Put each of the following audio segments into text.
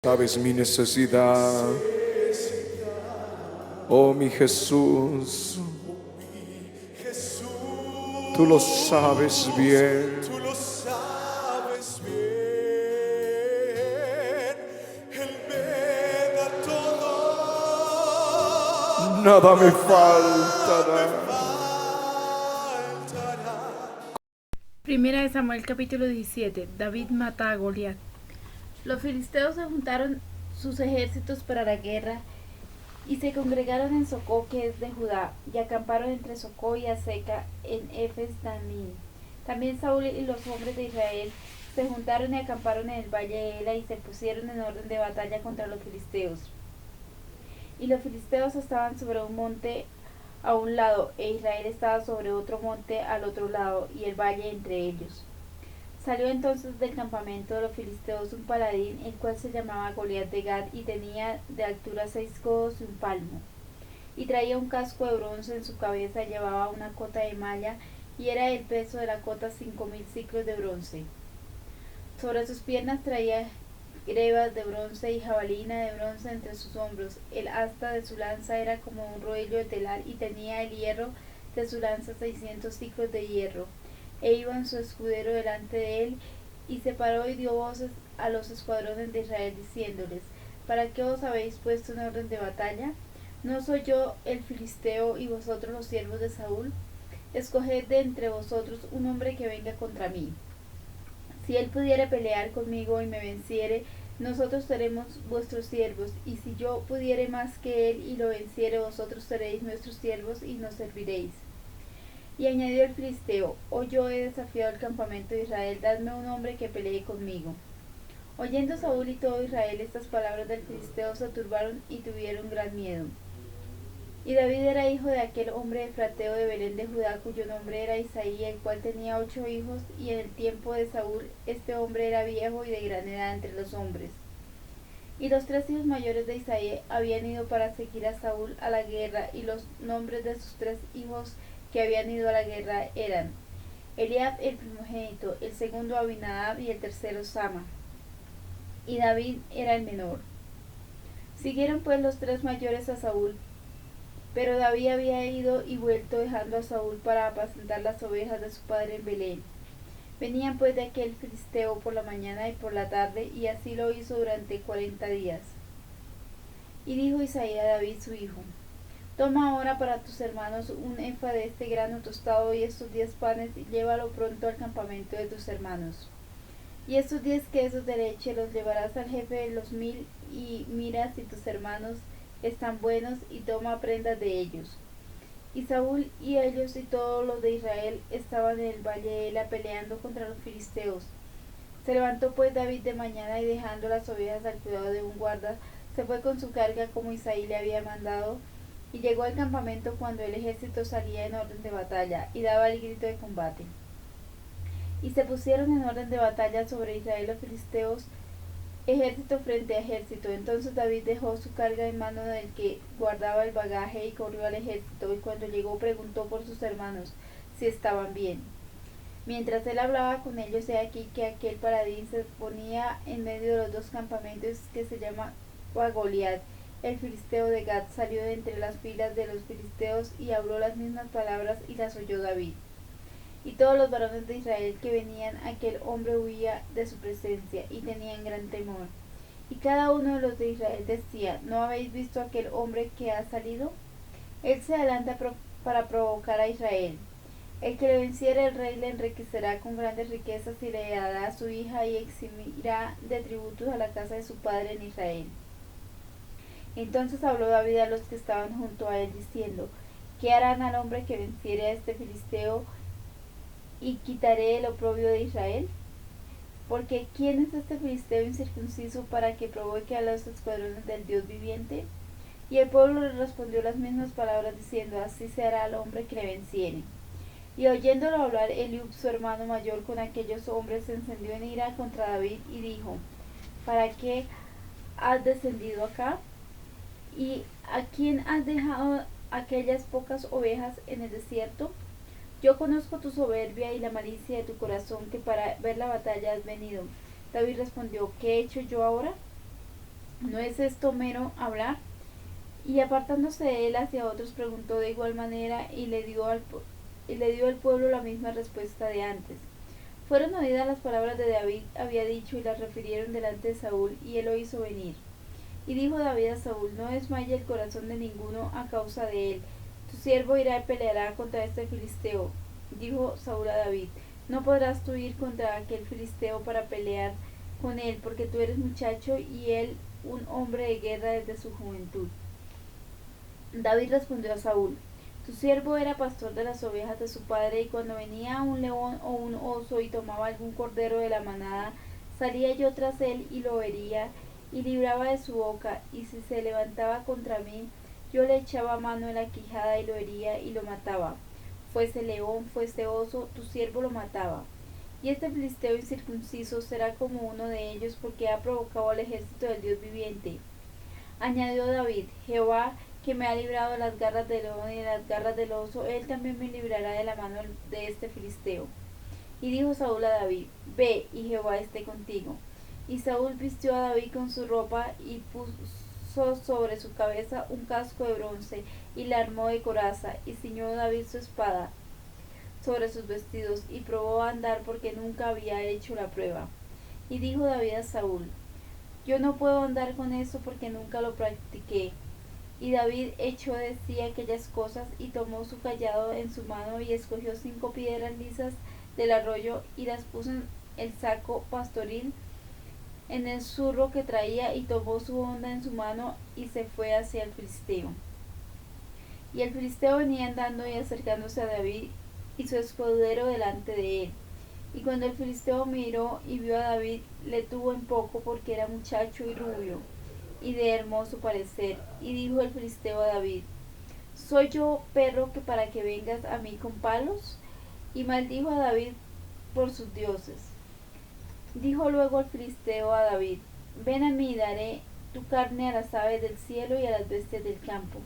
Sabes mi necesidad, oh mi Jesús, tú lo sabes bien. Tú lo sabes bien. Él me da todo. Nada me faltará. Primera de Samuel capítulo 17. David mata a Goliat. Los filisteos se juntaron sus ejércitos para la guerra y se congregaron en Socó, que es de Judá, y acamparon entre Socó y Azeca en Efes Damim. También Saúl y los hombres de Israel se juntaron y acamparon en el valle de Ela y se pusieron en orden de batalla contra los filisteos. Y los filisteos estaban sobre un monte a un lado, e Israel estaba sobre otro monte al otro lado, y el valle entre ellos. Salió entonces del campamento de los filisteos un paladín, el cual se llamaba Goliat de Gat, y tenía de altura 6 codos y un palmo. Y traía un casco de bronce en su cabeza, llevaba una cota de malla, y era el peso de la cota 5000 siclos de bronce. Sobre sus piernas traía grebas de bronce y jabalina de bronce entre sus hombros. El asta de su lanza era como un rollo de telar, y tenía el hierro de su lanza 600 siclos de hierro. E iba su escudero delante de él, y se paró y dio voces a los escuadrones de Israel, diciéndoles: ¿Para qué os habéis puesto en orden de batalla? ¿No soy yo el filisteo y vosotros los siervos de Saúl? Escoged de entre vosotros un hombre que venga contra mí. Si él pudiere pelear conmigo y me venciere, nosotros seremos vuestros siervos, y si yo pudiere más que él y lo venciere, vosotros seréis nuestros siervos y nos serviréis. Y añadió el filisteo: yo he desafiado el campamento de Israel, dadme un hombre que pelee conmigo. Oyendo Saúl y todo Israel estas palabras del filisteo, se turbaron y tuvieron gran miedo. Y David era hijo de aquel hombre efrateo de Belén de Judá, cuyo nombre era Isaí, el cual tenía 8 hijos, y en el tiempo de Saúl este hombre era viejo y de gran edad entre los hombres. Y los 3 hijos mayores de Isaí habían ido para seguir a Saúl a la guerra, y los nombres de sus 3 hijos que habían ido a la guerra eran Eliab el primogénito, el segundo Abinadab y el tercero Sama. Y David era el menor. Siguieron pues los 3 mayores a Saúl, pero David había ido y vuelto dejando a Saúl para apacentar las ovejas de su padre en Belén. Venían pues de aquel filisteo por la mañana y por la tarde, y así lo hizo durante 40 días. Y dijo Isaí a David su hijo: Toma ahora para tus hermanos un efa de este grano tostado y estos 10 panes, y llévalo pronto al campamento de tus hermanos. Y estos 10 quesos de leche los llevarás al jefe de los 1000, y mira si tus hermanos están buenos, y toma prendas de ellos. Y Saúl y ellos y todos los de Israel estaban en el valle de Ela peleando contra los filisteos. Se levantó pues David de mañana, y dejando las ovejas al cuidado de un guarda, se fue con su carga como Isaí le había mandado, y llegó al campamento cuando el ejército salía en orden de batalla, y daba el grito de combate. Y se pusieron en orden de batalla sobre Israel los filisteos, ejército frente a ejército. Entonces David dejó su carga en mano del que guardaba el bagaje y corrió al ejército, y cuando llegó preguntó por sus hermanos si estaban bien. Mientras él hablaba con ellos, he aquí que aquel paladín se ponía en medio de los 2 campamentos, que se llama Goliat. El filisteo de Gat salió de entre las filas de los filisteos y habló las mismas palabras, y las oyó David. Y todos los varones de Israel que venían aquel hombre huía de su presencia, y tenían gran temor. Y cada uno de los de Israel decía: ¿No habéis visto aquel hombre que ha salido? Él se adelanta para provocar a Israel. El que le venciere, el rey le enriquecerá con grandes riquezas, y le dará a su hija, y eximirá de tributos a la casa de su padre en Israel. Entonces habló David a los que estaban junto a él, diciendo: ¿Qué harán al hombre que venciere a este filisteo, y quitaré el oprobio de Israel? Porque ¿quién es este filisteo incircunciso para que provoque a los escuadrones del Dios viviente? Y el pueblo le respondió las mismas palabras, diciendo: Así se hará al hombre que le venciere. Y oyéndolo hablar Eliub, su hermano mayor, con aquellos hombres, se encendió en ira contra David, y dijo: ¿Para qué has descendido acá? ¿Y a quién has dejado aquellas pocas ovejas en el desierto? Yo conozco tu soberbia y la malicia de tu corazón, que para ver la batalla has venido. David respondió: ¿Qué he hecho yo ahora? ¿no es esto mero hablar? Y apartándose de él hacia otros, preguntó de igual manera y le dio al pueblo la misma respuesta de antes. Fueron oídas las palabras de David había dicho y las refirieron delante de Saúl, y él lo hizo venir. Y dijo David a Saúl: no desmaye el corazón de ninguno a causa de él. Tu siervo irá y peleará contra este filisteo. Dijo Saúl a David: no podrás tú ir contra aquel filisteo para pelear con él, porque tú eres muchacho y él un hombre de guerra desde su juventud. David respondió a Saúl: tu siervo era pastor de las ovejas de su padre, y cuando venía un león o un oso y tomaba algún cordero de la manada, salía yo tras él y lo hería y libraba de su boca, y si se levantaba contra mí, yo le echaba mano en la quijada y lo hería y lo mataba. Fuese león, fuese oso, tu siervo lo mataba. Y este filisteo incircunciso será como uno de ellos, porque ha provocado al ejército del Dios viviente. Añadió David: Jehová, que me ha librado de las garras del león y de las garras del oso, él también me librará de la mano de este filisteo. Y dijo Saúl a David: ve, y Jehová esté contigo. Y Saúl vistió a David con su ropa, y puso sobre su cabeza un casco de bronce, y la armó de coraza, y ciñó David su espada sobre sus vestidos, y probó a andar porque nunca había hecho la prueba. Y dijo David a Saúl: yo no puedo andar con eso porque nunca lo practiqué. Y David echó de sí aquellas cosas, y tomó su cayado en su mano, y escogió 5 piedras lisas del arroyo, y las puso en el saco pastoril, en el zurro que traía, y tomó su honda en su mano, y se fue hacia el filisteo. Y el filisteo venía andando y acercándose a David y su escudero delante de él. Y cuando el filisteo miró y vio a David, le tuvo en poco, porque era muchacho y rubio, y de hermoso parecer. Y dijo el filisteo a David: ¿soy yo perro que para que vengas a mí con palos? Y maldijo a David por sus dioses. Dijo luego el filisteo a David: ven a mí y daré tu carne a las aves del cielo y a las bestias del campo.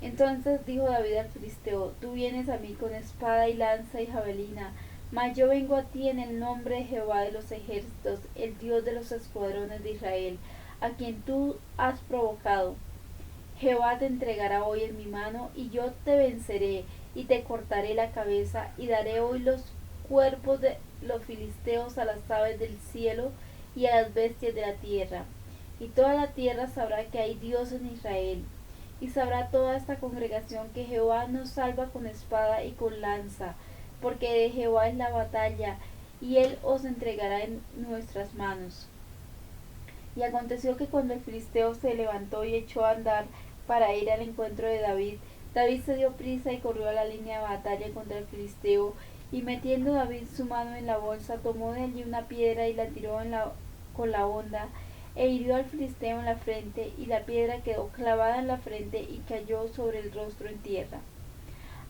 Entonces dijo David al filisteo: tú vienes a mí con espada y lanza y javelina, mas yo vengo a ti en el nombre de Jehová de los ejércitos, el Dios de los escuadrones de Israel, a quien tú has provocado. Jehová te entregará hoy en mi mano, y yo te venceré, y te cortaré la cabeza, y daré hoy los cuerpos de los filisteos a las aves del cielo y a las bestias de la tierra. Y toda la tierra sabrá que hay Dios en Israel. Y sabrá toda esta congregación que Jehová nos salva con espada y con lanza, porque de Jehová es la batalla, y él os entregará en nuestras manos. Y aconteció que cuando el filisteo se levantó y echó a andar para ir al encuentro de David, David se dio prisa y corrió a la línea de batalla contra el filisteo, y metiendo David su mano en la bolsa, tomó de allí una piedra y la tiró con la honda, e hirió al filisteo en la frente, y la piedra quedó clavada en la frente y cayó sobre el rostro en tierra.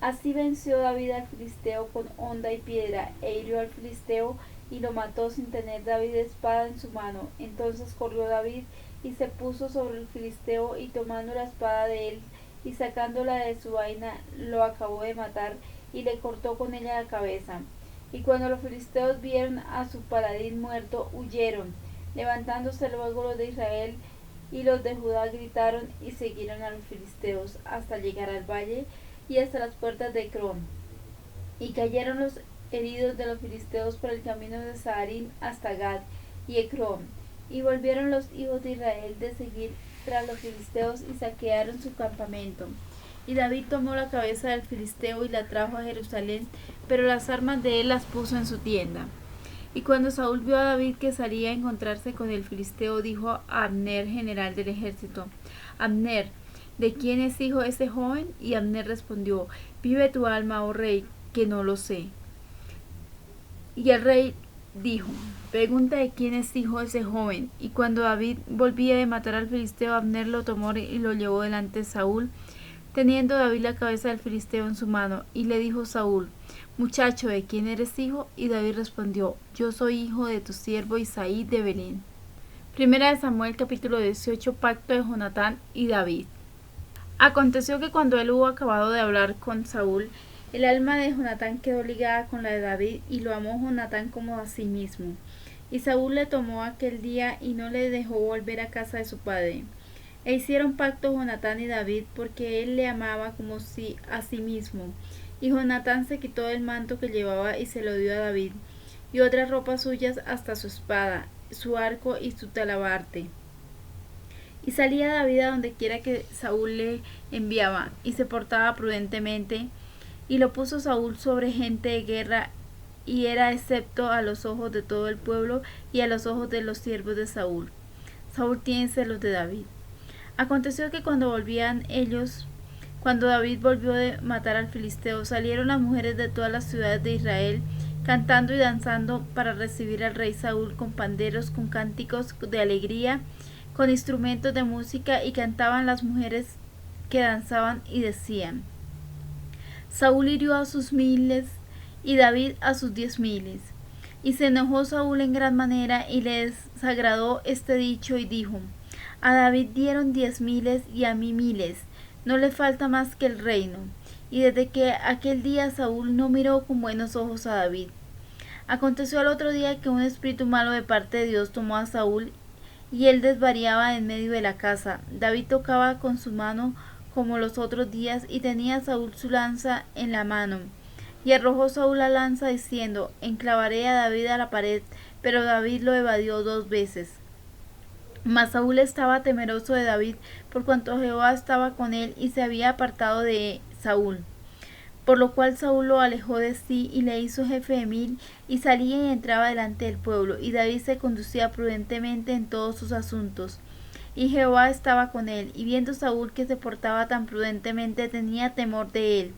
Así venció David al filisteo con honda y piedra, e hirió al filisteo y lo mató sin tener David espada en su mano. Entonces corrió David y se puso sobre el filisteo, y tomando la espada de él y sacándola de su vaina, lo acabó de matar y le cortó con ella la cabeza. Y cuando los filisteos vieron a su paladín muerto, huyeron. Levantándose luego los de Israel y los de Judá gritaron y siguieron a los filisteos hasta llegar al valle y hasta las puertas de Ecrón. Y cayeron los heridos de los filisteos por el camino de Saharín hasta Gad y Ecrón. Y volvieron los hijos de Israel de seguir tras los filisteos y saquearon su campamento. Y David tomó la cabeza del filisteo y la trajo a Jerusalén, pero las armas de él las puso en su tienda. Y cuando Saúl vio a David que salía a encontrarse con el filisteo, dijo a Abner, general del ejército: Abner, ¿de quién es hijo ese joven? Y Abner respondió: vive tu alma, oh rey, que no lo sé. Y el rey dijo: pregunta de quién es hijo ese joven. Y cuando David volvía de matar al filisteo, Abner lo tomó y lo llevó delante de Saúl, teniendo David la cabeza del filisteo en su mano. Y le dijo Saúl: muchacho, ¿de quién eres hijo? Y David respondió: yo soy hijo de tu siervo Isaí de Belén. Primera de Samuel capítulo 18. Pacto de Jonatán y David. Aconteció que cuando él hubo acabado de hablar con Saúl, el alma de Jonatán quedó ligada con la de David, y lo amó Jonatán como a sí mismo. Y Saúl le tomó aquel día y no le dejó volver a casa de su padre. E hicieron pacto Jonatán y David, porque él le amaba como si a sí mismo. Y Jonatán se quitó el manto que llevaba y se lo dio a David, y otras ropas suyas hasta su espada, su arco y su talabarte. Y salía David a donde quiera que Saúl le enviaba, y se portaba prudentemente, y lo puso Saúl sobre gente de guerra, y era excepto a los ojos de todo el pueblo y a los ojos de los siervos de Saúl. Saúl tiene celos de David. Aconteció que cuando David volvió de matar al filisteo, salieron las mujeres de todas las ciudades de Israel, cantando y danzando para recibir al rey Saúl con panderos, con cánticos de alegría, con instrumentos de música, y cantaban las mujeres que danzaban y decían: Saúl hirió a sus 1000 y David a sus 10,000. Y se enojó Saúl en gran manera y le desagradó este dicho y dijo: A David dieron 10,000 y a mí 1000, no le falta más que el reino. Y desde que aquel día Saúl no miró con buenos ojos a David. Aconteció al otro día que un espíritu malo de parte de Dios tomó a Saúl, y él desvariaba en medio de la casa. David tocaba con su mano como los otros días, y tenía Saúl su lanza en la mano. Y arrojó Saúl la lanza diciendo: Enclavaré a David a la pared, pero David lo evadió 2 veces. Mas Saúl estaba temeroso de David, por cuanto Jehová estaba con él y se había apartado de Saúl. Por lo cual Saúl lo alejó de sí y le hizo jefe de 1000, y salía y entraba delante del pueblo, y David se conducía prudentemente en todos sus asuntos. Y Jehová estaba con él, y viendo Saúl que se portaba tan prudentemente, tenía temor de él.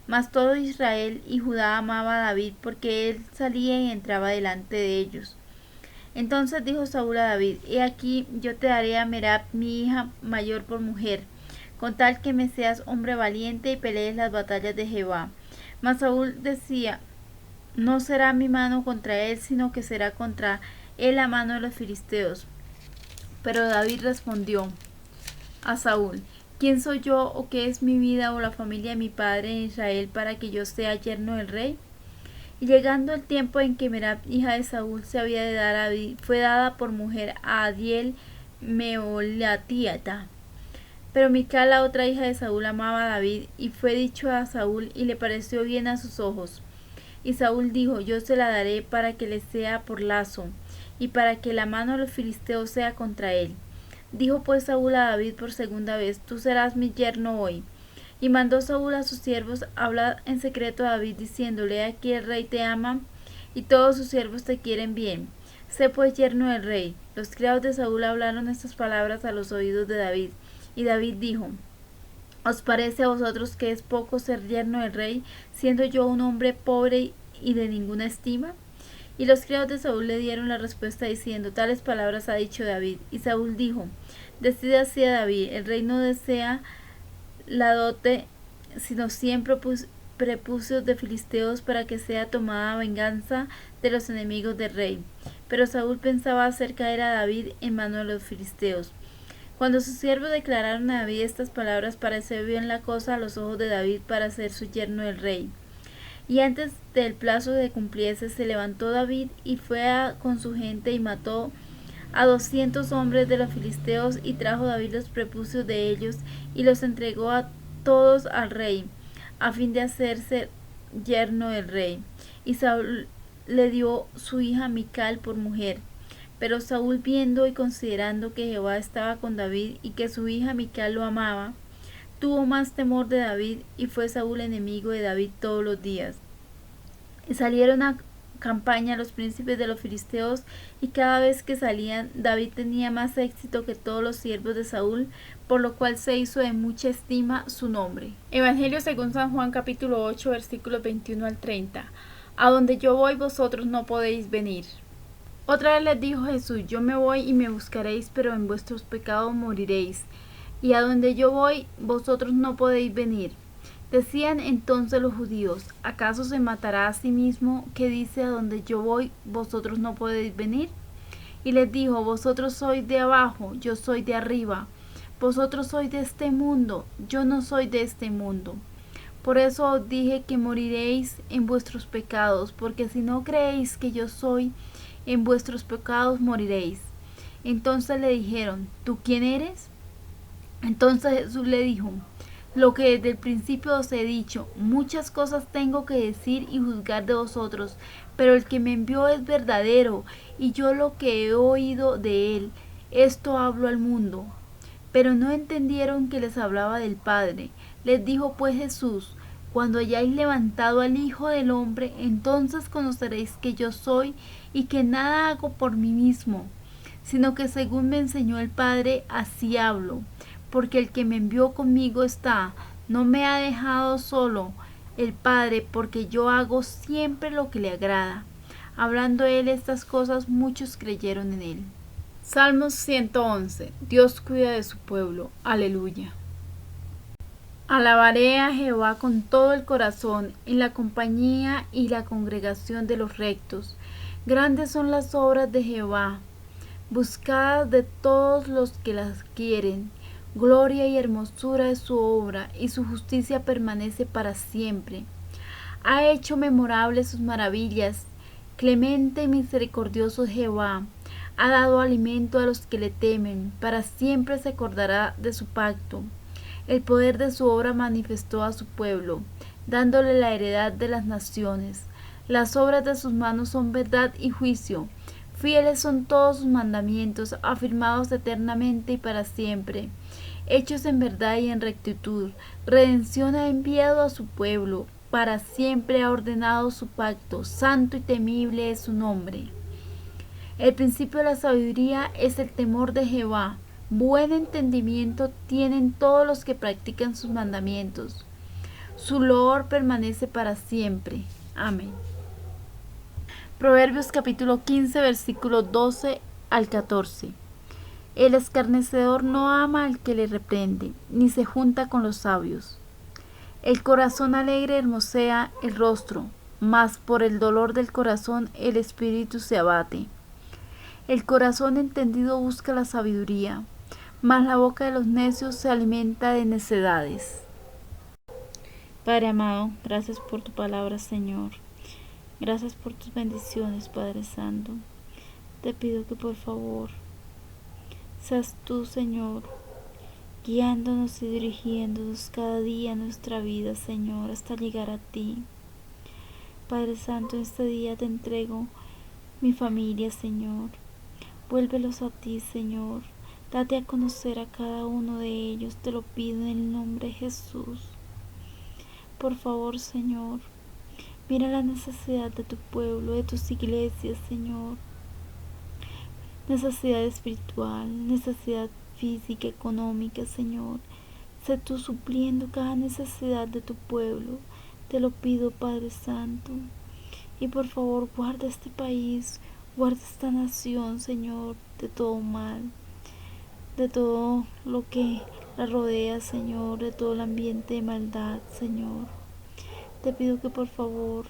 Mas todo Israel y Judá amaba a David, porque él salía y entraba delante de ellos. Entonces dijo Saúl a David: He aquí, yo te daré a Merab, mi hija mayor, por mujer, con tal que me seas hombre valiente y pelees las batallas de Jehová. Mas Saúl decía: No será mi mano contra él, sino que será contra él la mano de los filisteos. Pero David respondió a Saúl: ¿Quién soy yo, o qué es mi vida o la familia de mi padre en Israel, para que yo sea yerno del rey? Y llegando el tiempo en que Merab, hija de Saúl, se había de dar a David, fue dada por mujer a Adiel Meolatiata. Pero Mical, la otra hija de Saúl, amaba a David, y fue dicho a Saúl, y le pareció bien a sus ojos. Y Saúl dijo: Yo se la daré para que le sea por lazo, y para que la mano de los filisteos sea contra él. Dijo pues Saúl a David por segunda vez: Tú serás mi yerno hoy. Y mandó Saúl a sus siervos hablar en secreto a David, diciéndole: Aquí el rey te ama, y todos sus siervos te quieren bien. Sé pues yerno del rey. Los criados de Saúl hablaron estas palabras a los oídos de David. Y David dijo: ¿Os parece a vosotros que es poco ser yerno del rey, siendo yo un hombre pobre y de ninguna estima? Y los criados de Saúl le dieron la respuesta diciendo: Tales palabras ha dicho David. Y Saúl dijo: Decide así a David: el rey no desea la dote, sino 100 prepucios de filisteos, para que sea tomada venganza de los enemigos del rey. Pero Saúl pensaba hacer caer a David en mano de los filisteos. Cuando sus siervos declararon a David estas palabras, pareció bien la cosa a los ojos de David para ser su yerno del rey. Y antes del plazo de cumpliese, se levantó David y fue con su gente y mató a 200 hombres de los filisteos, y trajo David los prepucios de ellos y los entregó a todos al rey, a fin de hacerse yerno del rey. Y Saúl le dio su hija Mical por mujer. Pero Saúl, viendo y considerando que Jehová estaba con David y que su hija Mical lo amaba, tuvo más temor de David, y fue Saúl enemigo de David todos los días. Y salieron a campaña los príncipes de los filisteos, y cada vez que salían, David tenía más éxito que todos los siervos de Saúl, por lo cual se hizo de mucha estima su nombre. Evangelio según San Juan, capítulo 8, versículos 21 al 30. A donde yo voy, vosotros no podéis venir. Otra vez les dijo Jesús: Yo me voy y me buscaréis, pero en vuestros pecados moriréis. Y a donde yo voy, vosotros no podéis venir. Decían entonces los judíos: ¿Acaso se matará a sí mismo, que dice: a donde yo voy, vosotros no podéis venir? Y les dijo: Vosotros sois de abajo, yo soy de arriba. Vosotros sois de este mundo, yo no soy de este mundo. Por eso os dije que moriréis en vuestros pecados, porque si no creéis que yo soy, en vuestros pecados moriréis. Entonces le dijeron, ¿tú quién eres? Entonces Jesús le dijo, lo que desde el principio os he dicho, muchas cosas tengo que decir y juzgar de vosotros, pero el que me envió es verdadero, y yo lo que he oído de él, esto hablo al mundo. Pero no entendieron que les hablaba del Padre. Les dijo pues Jesús, cuando hayáis levantado al Hijo del Hombre, entonces conoceréis que yo soy, y que nada hago por mí mismo, sino que según me enseñó el Padre, así hablo. Porque el que me envió conmigo está, no me ha dejado solo el Padre, porque yo hago siempre lo que le agrada. Hablando él estas cosas, muchos creyeron en él. Salmos 111. Dios cuida de su pueblo. Aleluya. Alabaré a Jehová con todo el corazón, en la compañía y la congregación de los rectos. Grandes son las obras de Jehová, buscadas de todos los que las quieren. Gloria y hermosura es su obra, y su justicia permanece para siempre. Ha hecho memorables sus maravillas. Clemente y misericordioso Jehová, ha dado alimento a los que le temen, para siempre se acordará de su pacto. El poder de su obra manifestó a su pueblo, dándole la heredad de las naciones. Las obras de sus manos son verdad y juicio. Fieles son todos sus mandamientos, afirmados eternamente y para siempre. Hechos en verdad y en rectitud, redención ha enviado a su pueblo, para siempre ha ordenado su pacto, santo y temible es su nombre. El principio de la sabiduría es el temor de Jehová, buen entendimiento tienen todos los que practican sus mandamientos. Su loor permanece para siempre. Amén. Proverbios capítulo 15, versículos 12 al 14. El escarnecedor no ama al que le reprende, ni se junta con los sabios. El corazón alegre hermosea el rostro, mas por el dolor del corazón el espíritu se abate. El corazón entendido busca la sabiduría, mas la boca de los necios se alimenta de necedades. Padre amado, gracias por tu palabra, Señor. Gracias por tus bendiciones, Padre Santo. Te pido que por favor seas tú, Señor, guiándonos y dirigiéndonos cada día en nuestra vida, Señor, hasta llegar a ti. Padre Santo, en este día te entrego mi familia, Señor. Vuélvelos a ti, Señor. Date a conocer a cada uno de ellos, te lo pido en el nombre de Jesús. Por favor, Señor, mira la necesidad de tu pueblo, de tus iglesias, Señor. Necesidad espiritual, necesidad física, económica, Señor. Sé tú supliendo cada necesidad de tu pueblo. Te lo pido, Padre Santo. Y por favor, guarda este país, guarda esta nación, Señor, de todo mal, de todo lo que la rodea, Señor, de todo el ambiente de maldad, Señor. Te pido que por favor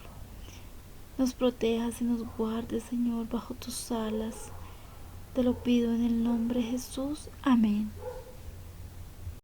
nos protejas y nos guardes, Señor, bajo tus alas. Te lo pido en el nombre de Jesús. Amén.